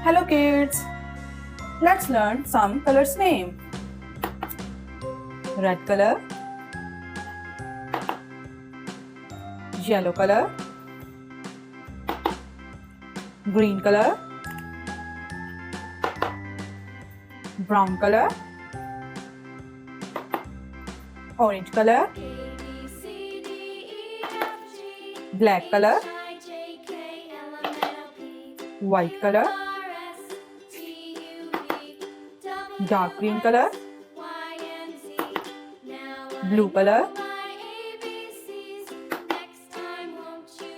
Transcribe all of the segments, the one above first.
Hello kids, let's learn some colors name. Red color, yellow color, green color, brown color, orange color, black color, white color, dark green color, blue color,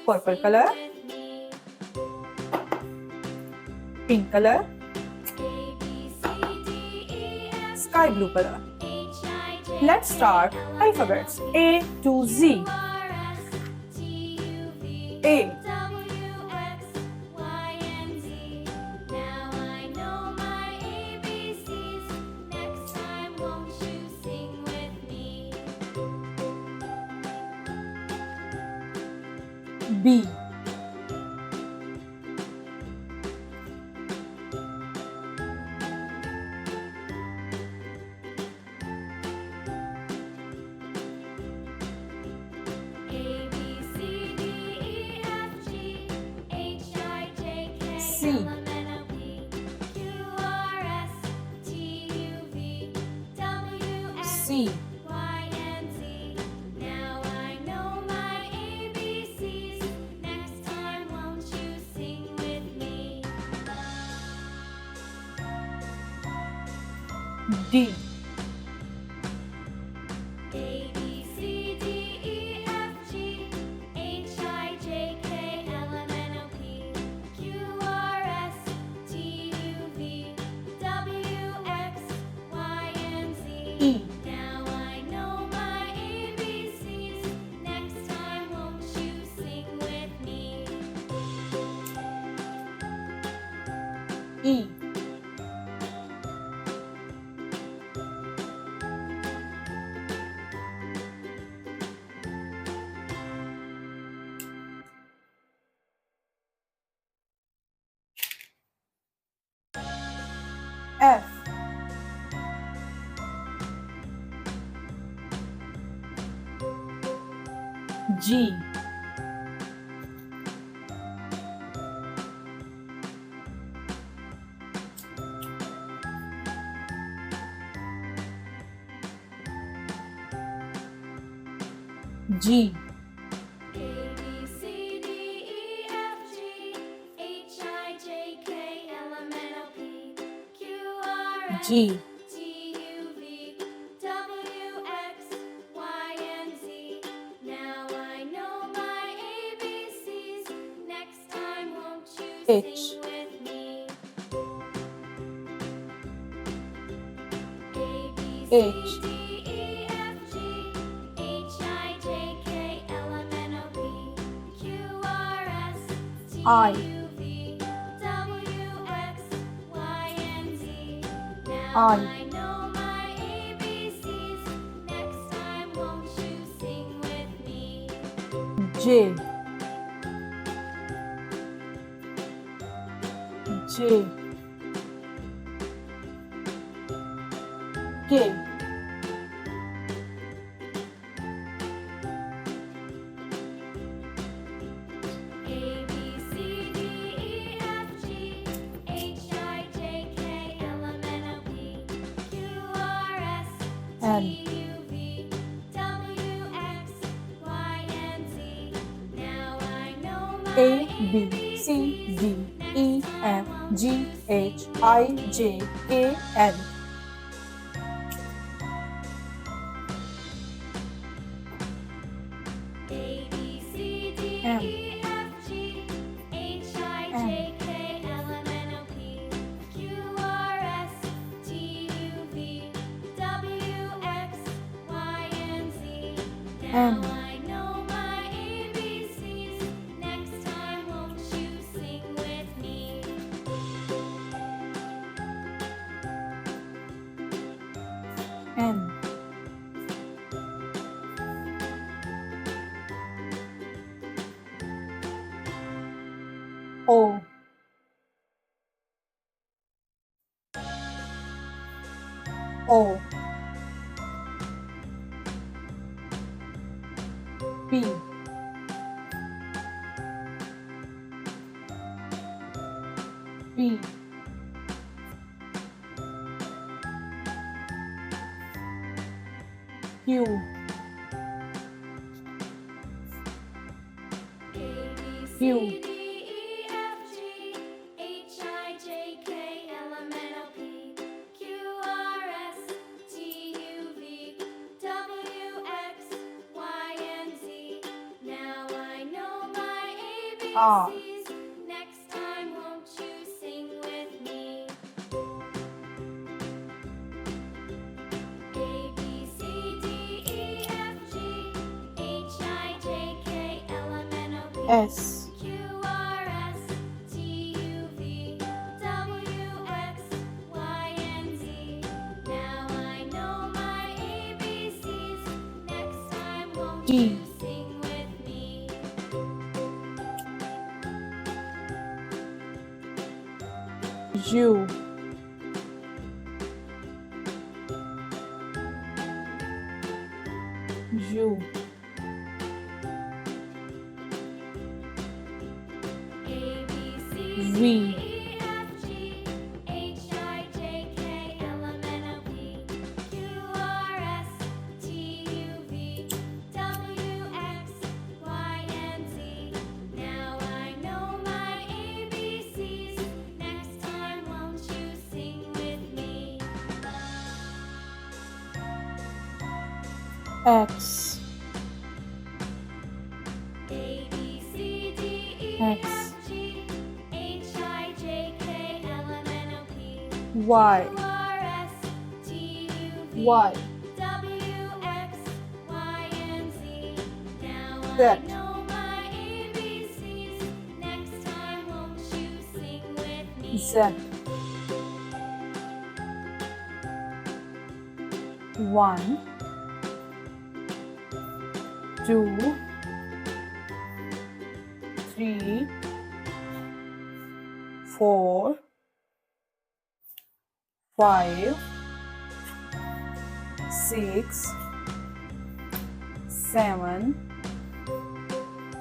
purple color, pink color, sky blue color. Let's start alphabets A to Z. A. B. C. C. D. E. Now I know my ABCs. Next time, won't you sing with me? E. F. G. G. A B C D E F G H I J K L M N O P Q R S G. T U V W X Y and Z. Now I know my ABCs. Next time, won't you H. sing with me? A B C H. D E F G H I J K L M N O P Q R S T I. U V W X Y and Z. Now I. I know my ABCs. Next time, won't you sing with me? J. J. K. A B C D E F G H I J K L M N O P Q R S N. T U V W X Y and Z. Now I know my A, B, C, D, E, F, G, H, I, J, K, L. A B C D M. E F G H I J K L M N O P Q R S T U V W X Y and Z. Now N. I know my ABCs. Next time, won't you sing with me? N. O. O P P Q Q R Next time, won't you sing with me? A B C D E F G H I J K L M N O P S Q R S T U V W X Y and Z. Now I know my ABCs. Next time, won't T you sing with me? U U A B C V D E F G H I J K L M N O P Q R S T U V W X Y and Z. Now I know my ABCs. Next time, won't you sing with me? X A B C D E X F G H I J K L M N O P Y Q R S T U V Y W X Y and Z. Now I Z know my ABCs. Next time, won't you sing with me? Z 1 2 3 4 5 6 7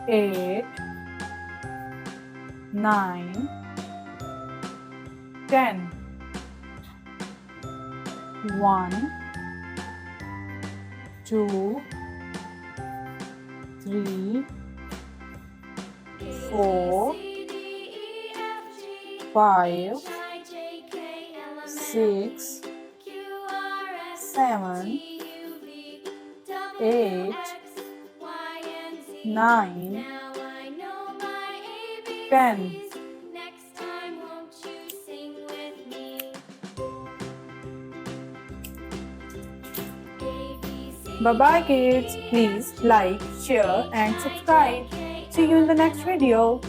8 9 10 1 2 3 4 5 6 7 8 9 10 Next time, won't you sing with me? Bye bye kids. Please like, share and subscribe. See you in the next video.